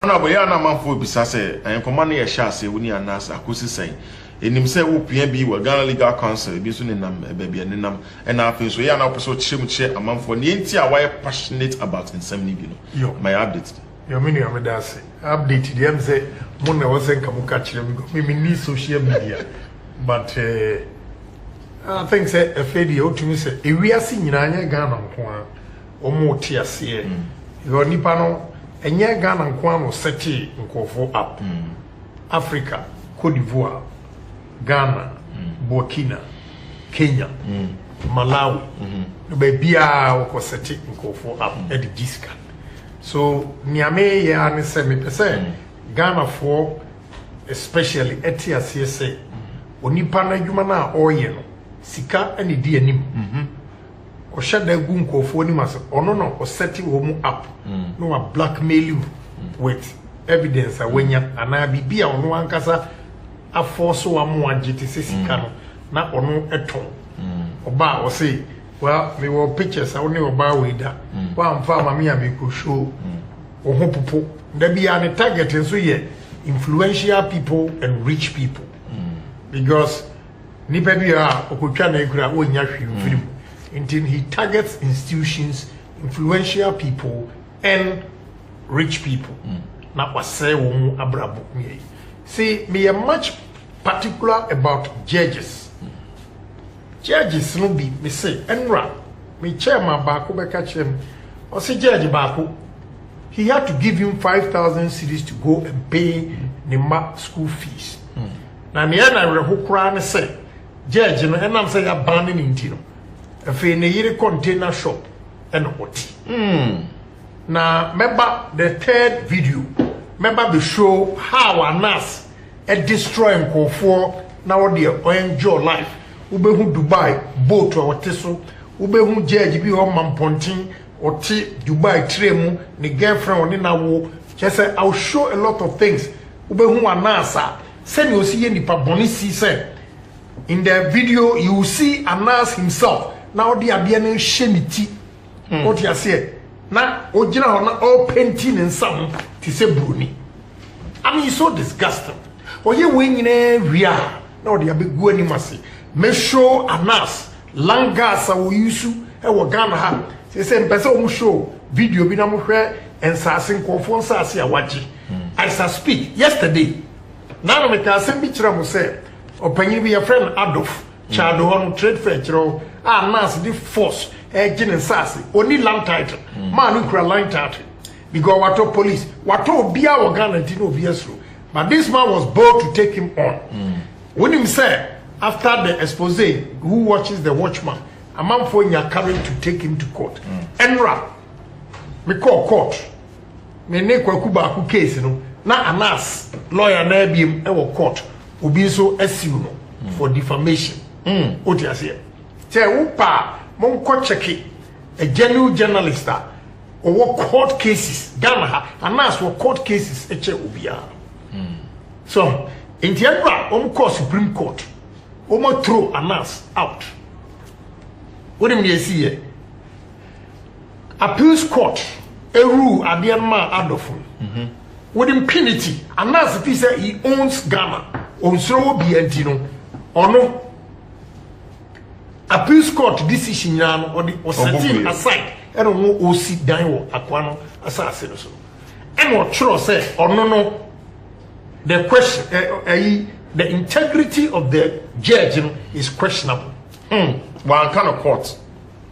na boya na manfo bisa say enkoma na ye sha say woni anas akosi say enim say wo pia bi wa Ghana Legal Council bi so ne nam bia ne nam and afin so ya na opeso chirem che amanfo ne enti a why passionate about nsem bi no my update your mini amedase update dem say mo na wo say nkamuka chirem me need social media but I think say efedi otumi say ewiase nyina nya Ghana nko a omo ti ase yo nipa no enye Ghana nko a no seti nkofo up Africa, Cote d'Ivoire, Ghana, Burkina, Kenya, Malawi, bebia wako seti nkofo up at the Giska. So niame ya ne se me pese Ghana for especially eti ase say onipa na adwuma na oye no sika ani di anim o shada gu nkofo ni mas ono no o seti wo mu up no wa blackmail you with evidence awenya ana bibia ono ankasa aforce wa mu agite sika no na ono eton oba o say well me wo pictures awone oba we da wa amfa mama ya me ko show o ho popo da bia ne target nso ye influential people and rich people because nipa bia okotwa na ekura onya hwe film until he targets institutions, influential people and rich people na wase wo mu abrabo me see me am much particular about judges judges no be me say enra me chairman ba ko be ka chem o say judge ba ko he had to give him 5,000 cedis to go and pay the school fees na me na rehokura ne say judge no enam say ya ban ni ntino afi ne yire container shop and oti na remember the third video remember the show how anas e destroy nkofo na wo de enjoy life ubehu Dubai boat or teso ubehu judge bi ho mampontin oti Dubai tremu ne girlfriend oni na wo just say I'll show a lot of things ubehu anasa send you see nipa bonisi say in the video you will see Anas himself now the ade na shemiti what you say na ogina ho na all painting and some to say bruni I mean it's so disgusting oye we nyina ria na ode abegu animase me show Anas langas a we use e wo Ghana ha say mpese o mu show video bi na mo hwe ensase nkofo nsase a waji I speak yesterday na me ka sem bi kira mo say opanyin bi your friend Adolf Chado on trade fair kiro Anas the force gin nsase oni land title man who land title because wato police wato bia wo Ghana ti no biasro but this man was bold to take him on when him say after the expose who watches the watchman a man for nya courage to take him to court enra me call court me ne kwaku ba ku case no na Anas lawyer na biem e wo court obi so asiu no for defamation oti ase say upa mon ko check a genuine journalist or court cases Ghana ha Anas wo court cases eche obia so in the end call Supreme Court throw Anas out what do you see here appeals court a rule adianma adofun with impunity Anas if he say he owns Ghana on so be antino or no appeals court decision or the setting aside I don't know who sit down or aquano assassin so and what trust say or no the question the integrity of the judge is questionable one kind of court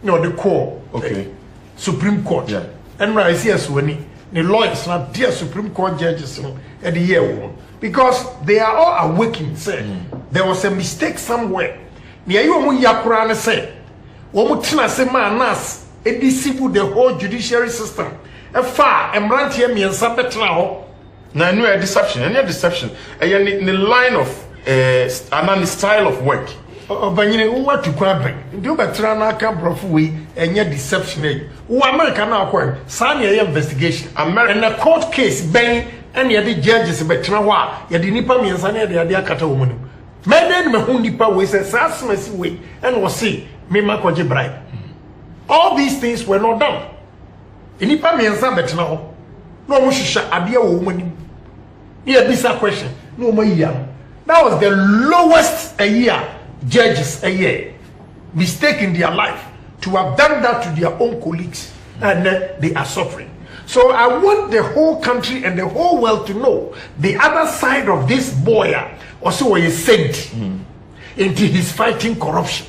no the court okay Supreme Court yeah and right here so when the lawyers not dear Supreme Court judges at the year because they are all awakening say there was a mistake somewhere near you mu yakura ne say wo mu tena se man nas e deceive the whole judiciary system e fa emrantie miensa betena ho na no a deception any line of an style of work obanyine wo watu kwa ben ndi obetena na aka brofu we enye deception e wo America na akwa sa na investigation America na court case ben ene the judges betena ho a ye de nipa miensa na ye de akata wo mu meden me hu nipa we say sasmasi we and was say me makoje bribe all these things were not done nipa miensa betena ho No mo shisha ade wo mo ni. Here this a question. No mo yam. That was the lowest a year judges a year mistake in their life to have done that to their own colleagues, and they are suffering. So I want the whole country and the whole world to know the other side of this boy also is saint into his fighting corruption.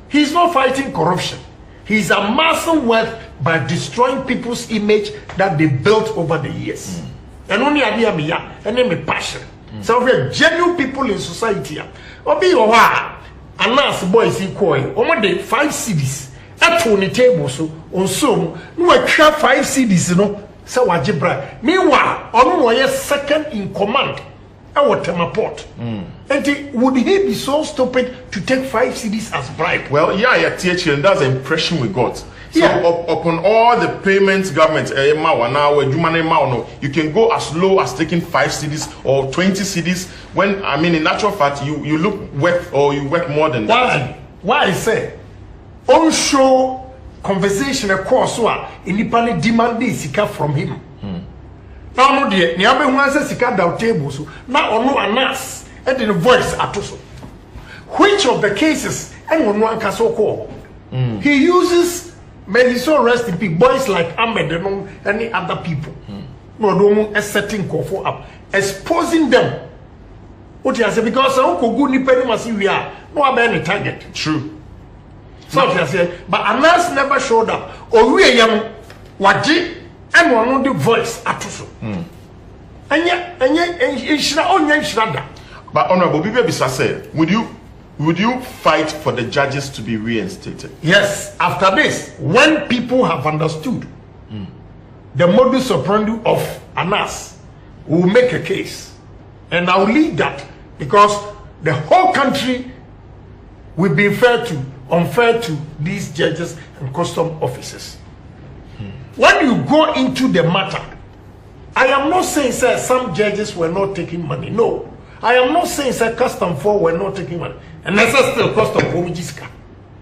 He's not fighting corruption. He's amassing wealth by destroying people's image that they built over the years. And only idea me and then me passion. So we are genuine people in society. Obi owa anas boys equal. Omo de 5 CDs. At on the table so on some no atwa 5 CDs no. So wajibra. Meanwhile, ono was second in command. Our Temaport. And would he be so stupid to take 5 CDs as bribe? Well, yeah, teacher, and that's the impression we got. So upon all the payments government, you can go as low as taking 5 CDs or 20 CDs. When I mean, in natural fact, you look worth or you work more than that. Why I say on show conversation of course independent demand sika from him. Now no dear, niabe hu ase sika down table so now ono anas and the voice atoso. Which of the cases and ono anka so call? He uses, may he so rest in peace, boys like Ahmed and any other people. No domo setting for up, exposing them. What you say because unko good ni penny must we are no any target. True. So you say, but anas never showed up. Or we yam waji. And one on the voice atoso. And yet, but Honorable Bisa said, would you fight for the judges to be reinstated? Yes. After this, when people have understood the modus operandi of Anas, we will make a case, and I'll lead that because the whole country will be unfair to these judges and custom officers. When you go into the matter, I am not saying sir, some judges were not taking money. No. I am not saying sir, custom for were not taking money. And that's still custom for Mijiska.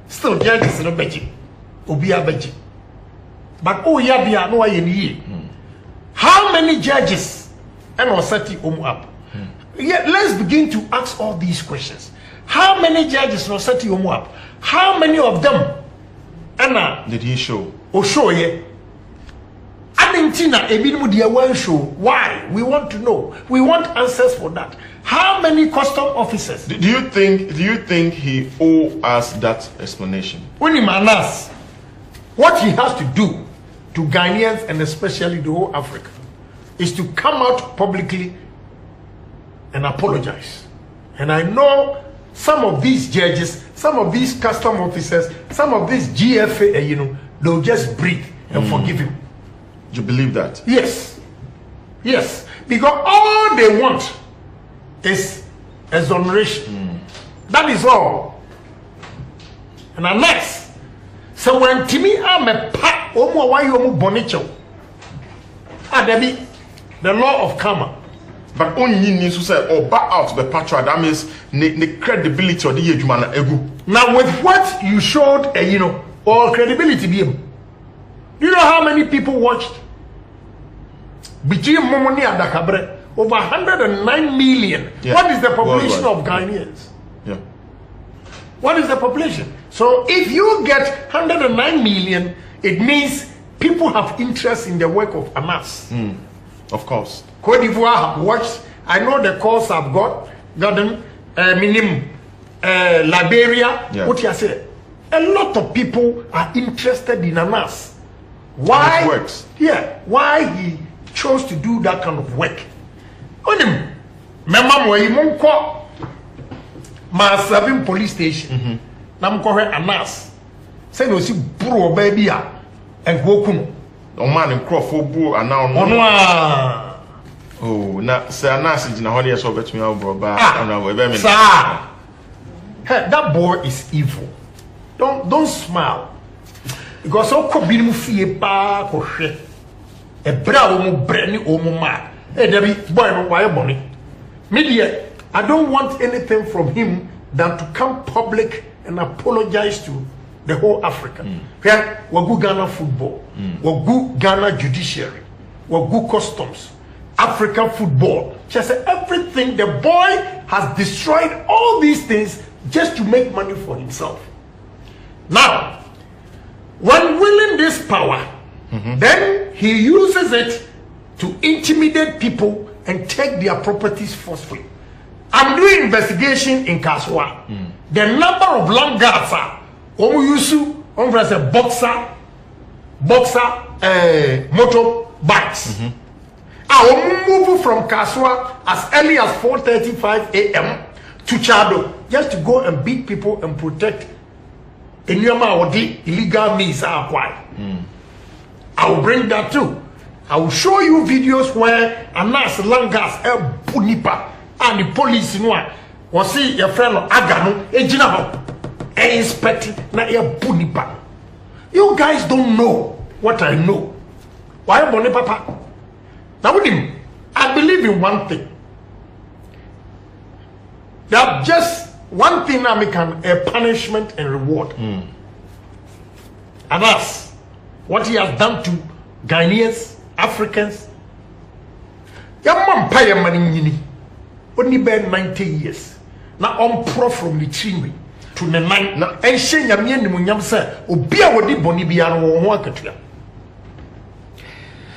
Still judges in a beji. Obia beji. But oh yeah, no I. How many judges and Osati up? Yet let's begin to ask all these questions. How many judges no Osati up? How many of them Anna did he show? Oh show yeah. Why? We want to know. We want answers for that. How many custom officers? Do you think he owes us that explanation? When he manas, what he has to do to Ghanaians and especially the whole Africa is to come out publicly and apologize. And I know some of these judges, some of these custom officers, some of these GFA, they'll just breathe and forgive him. You believe that? Yes. Yes. Because all they want is exoneration. That is all. And unless, so when Timmy am a pat, why you bonicho? The law of karma. But only needs to say, or back out the patron, that means the credibility of the Ejumana ego. Now, with what you showed, all credibility be him. You know how many people watched? Between Momoni and Dakabre, over 109 million. Yeah. What is the population of Ghanaians? Yeah. What is the population? So if you get 109 million, it means people have interest in the work of Anas. Of course. Cote d'Ivoire have watched. I know the calls I've gotten, Minim, Liberia. Yeah. What you say? A lot of people are interested in Anas. Why? It works. Yeah. Why he chose to do that kind of work? On him, Mama Moimonko, my serving police station. Namko Anas. Say no see bro baby and Gokuno. Oh man, in Crawford bro and now. Oh, na say Anas is in a honey so bet me out bro. Sir, that boy is evil. Don't smile. Because so ko bi mu fie pa ko hwe e bra wo mu brani o mu ma e da bi boy no why boni media. I don't want anything from him than to come public and apologize to the whole Africa. Here wagu Ghana football, wagu Ghana judiciary, were good customs, African football. She said everything. The boy has destroyed all these things just to make money for himself. Now, when willing this power, then he uses it to intimidate people and take their properties forcefully. I'm doing investigation in Kaswa. The number of land guards are Omuyusu, a boxer, motorbikes. I will move from Kaswa as early as 4:35 a.m. to Chado just to go and beat people and protect the illegal means are acquired. I will bring that too. I will show you videos where Anas Langas Bunipa and the police in one was see your friend Agano, Ejina, inspect na Bunipa. You guys don't know what I know. Why Bonnie Papa? Now with him, I believe in one thing. That just one thing I make a punishment and reward. And that's what he has done to Ghanaians, Africans. Your mom pay your money only been 90 years. Now I'm pro from the tree to the nine. Now and she yamien the munyam say obia wodi boni biara wo ho akatua.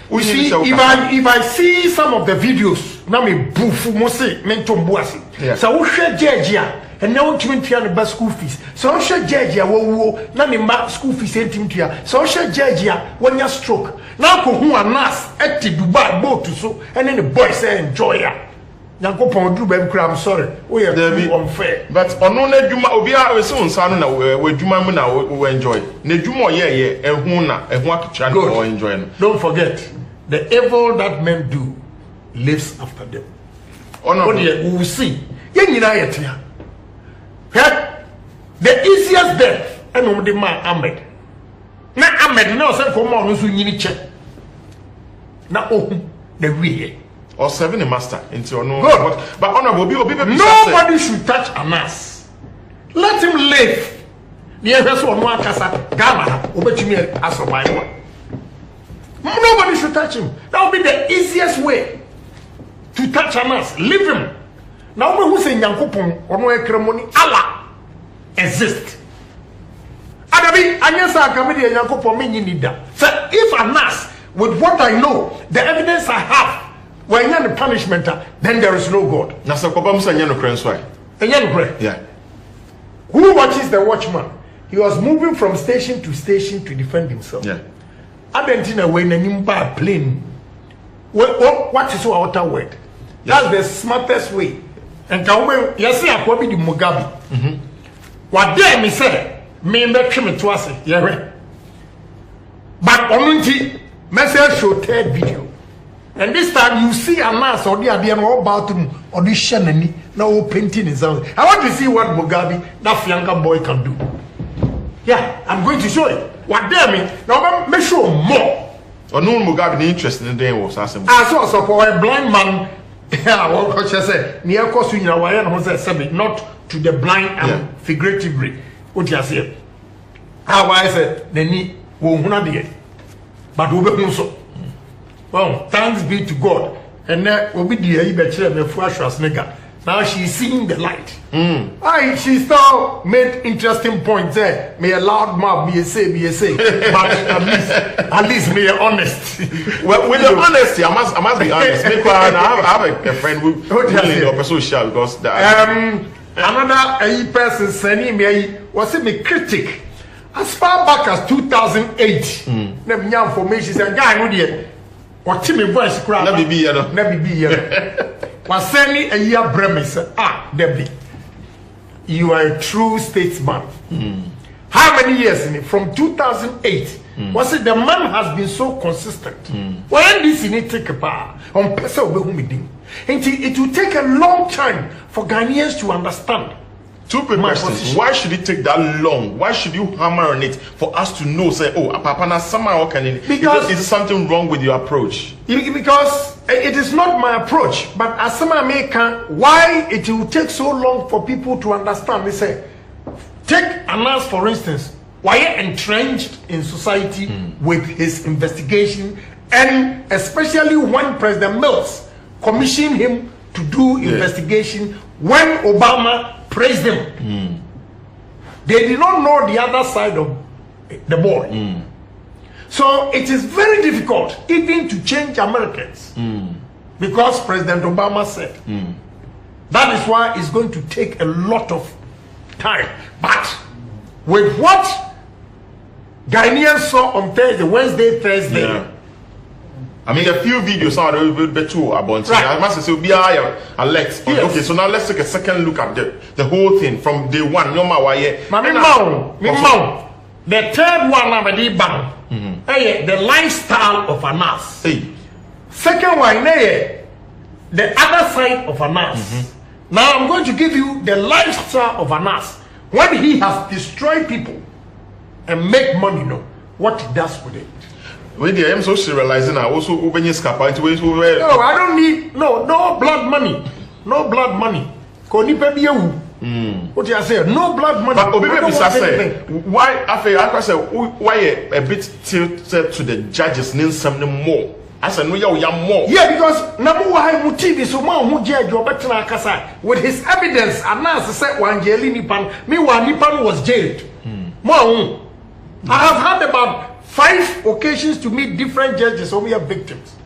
We see if I see some of the videos na me bufu mo say mento mboase. So wo hwe Georgia and now 20 and the school fees. So I share Georgia wo na me ma school fees entimtua. So I share Georgia when you stroke. Now ko hu anas at Dubai boat so and then the boy say enjoy ya. Yankopon do be I'm sorry. We are very unfair. But ono na djuma obi a we so nsa no na we djuma mu na we enjoy. Na djuma ye ehun na ehun akitua na we enjoy no. Don't forget the evil that men do lives after them. Ono we will see. Ye nyina yetia. The easiest death and the man Ahmed. Na Ahmed no say for more no so nyini che. Na ohun the way or serving a master into no good. But honorable nobody should touch Anas. Let him live. Nobody should touch him. That would be the easiest way to touch Anas. Leave him. Now who say Yankopon or no ceremony Allah exist. Adabi anyasa comedy Yankopon me need that. So if Anas with what I know, the evidence I have, when you're the punishment, then there is no God. Yeah. Who watches the watchman? He was moving from station to station to defend himself. Yeah. Argentina when a bad plane. What is our outer word? That's the smartest way. And yes, I will be the Mugabe. What dare me say? Me make him to us. Yeah. But only message show third video. And this time you see a mass or the idea all about him audition and now painting his house. I want to see what Mugabe, that younger boy, can do. Yeah, I'm going to show you. What damn me? Now make sure more. Or no Mugabe interested in the day was asking. I saw for a blind man. What coach said, near course you know why not to the blind and figuratively. What you say? How I said the need won't but we will so. Well, thanks be to God. And now we be the fresh nigga. Now she's seeing the light. She still made interesting points there. May a loud mouth be a say. But at least be honest. Well, with the honesty, I must be honest. I have a friend who really up social because another person sending me was a critic as far back as 2008. Never information said guy would what Timmy voice crowd never be was sending a year premise. Debbie, you are a true statesman. How many years in it? From 2008. Was it the man has been so consistent? When this in it take a power on person it will take a long time for Ghanaians to understand. Two questions. Why should it take that long? Why should you hammer on it for us to know? Say, oh, Papa, now somehow can it? Because is something wrong with your approach? Because it is not my approach, but as some American, why it will take so long for people to understand? They say, take Anas for instance. Why entrenched in society with his investigation And especially when President Mills commissioned him to do investigation when Obama praised him. They did not know the other side of the boy. So it is very difficult even to change Americans because President Obama said. That is why it's going to take a lot of time. But with what Ghanaians saw on Thursday, Yeah. I mean, a few videos are a little bit too about right. I must say, be Alex. Yes. Okay, so now let's take a second look at the whole thing from day one. No matter why, the third one, I'm the lifestyle of a nurse. Hey. Second one, the other side of a nurse. Now I'm going to give you the lifestyle of a nurse. When he has destroyed people and make money, what he does with it. When I am so serializing, I also open your scapa into ways where. No, I don't need no blood money. No blood money. What do you say? No blood money. But why I say why a bit tilted to the judges need something more. I said no you more. Yeah, because number one motive is who judge Robertina Kasa with his evidence and now said one jail nipan. Meanwhile Nipan was jailed. I have had about 5 occasions to meet different judges who are victims.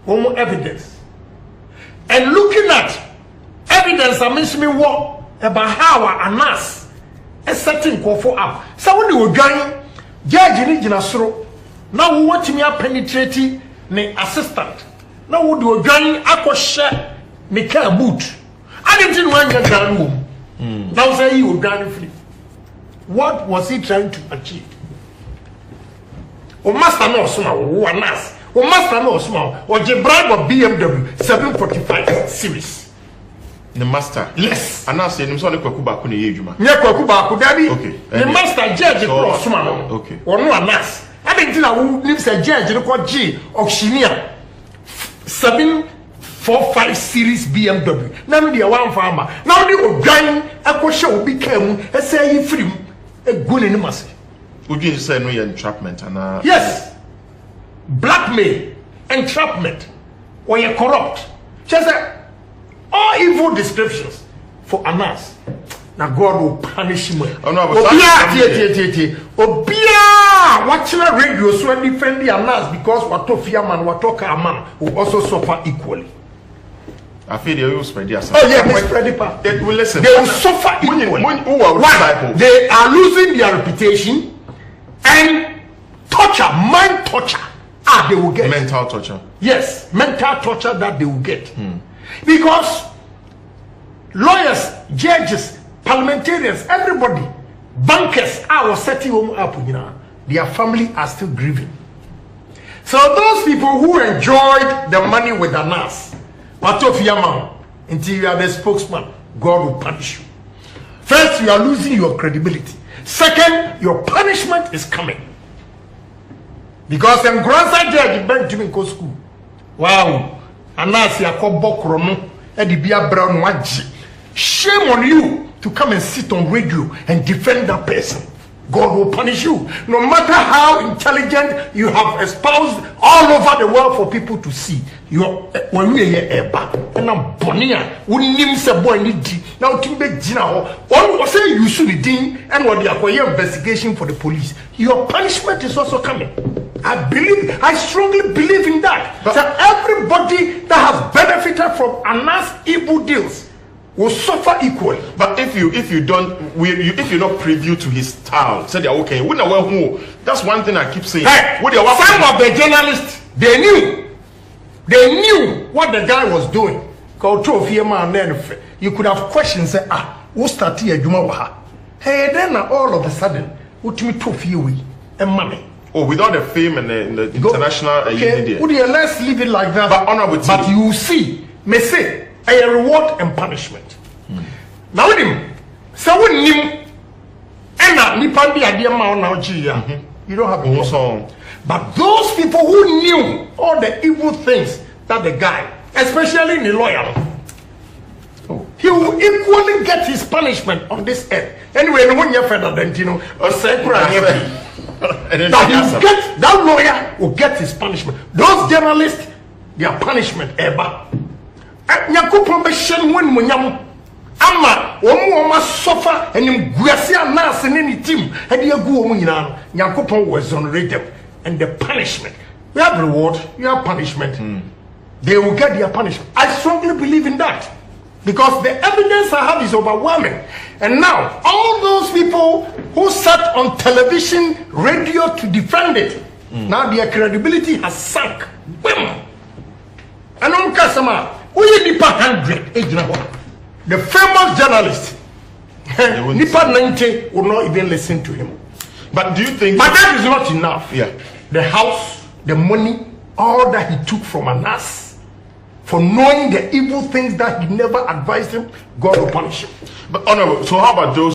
Homo evidence. And looking at evidence, I mean, me what about how a nurse a certain call for up. So when you were going, judge in Jinasro, now what me are penetrating the assistant. Now what you were going, I could share me car boot. I didn't want your gun room. Now say you were going free. What was he trying to achieve? O master no small, one nurse. O master no small, or the bribe of BMW 745 series. The master? Yes. And now say, I'm sorry, Kwakuba Kuni Yejuma. Kwakuba Kudabi. Okay. The master judge cross small. Okay. Or no nurse. I think who lives a judge, you call G Auctioneer 745 series BMW. Now the one farmer. Now the Ogan, a question became a say free a good in the mass. Would you say no entrapment and yes, blackmail, entrapment, or you're corrupt. Just all evil descriptions for a nurse. Now God will punish him. Oh no, Obia, watching a radio so defend the nurse because what Tofia man, what Toka man will also suffer equally. I feel they will spread their Oh yeah, they spread it. They will listen. They will suffer equally. Why? They are losing their reputation. And torture, mind torture, they will get. Mental torture. Yes, mental torture that they will get. Because lawyers, judges, parliamentarians, everybody, bankers are setting them up, their family are still grieving. So those people who enjoyed the money with the nurse, part of your man, until you are the spokesman, God will punish you. First, you are losing your credibility. Second, your punishment is coming. Because the grandson judge bent to me go school. Wow. And now see a bokrono and the beer brown waji. Shame on you to come and sit on radio and defend that person. God will punish you. No matter how intelligent you have espoused all over the world for people to see. When we are back, and I'm Bonia, who names a boy need now to make dinner. All say you should be doing and what they are investigation for the police. Your punishment is also coming. I strongly believe in that. But so everybody that has benefited from Anna's evil deals will suffer equally. But if you're not privy to his style, said they're okay. We know that's one thing I keep saying. Hey, some of the journalists they knew what the guy was doing. You could have questions say, who started a Juma? Hey, then all of a sudden, what me trophy and money. Oh, without the fame and the international okay. Let's leave it like that. But you see, may say a reward and punishment. Now with him, so when him and Nipandi idea now you don't have a song. But those people who knew all the evil things that the guy, especially the lawyer, he will equally get his punishment on this earth. Anyway, no one you're further than or That lawyer will get his punishment. Those journalists, their punishment ever. Nyakopon be shen when munyam. Ama omu suffer and him guasia nas in any team. And you go nyina. Nyakopon will exonerate them. And the punishment. You have reward, you have punishment. They will get their punishment. I strongly believe in that. Because the evidence I have is overwhelming. And now, all those people who sat on television, radio to defend it, now their credibility has sunk. Boom! And on Kasama, Nipa 100, the famous journalist, Nipa 90 will not even listen to him. But do you think... But that is not enough. Yeah. The house, the money, all that he took from Anas, for knowing the evil things that he never advised him, God will punish him. But honorable, so how about those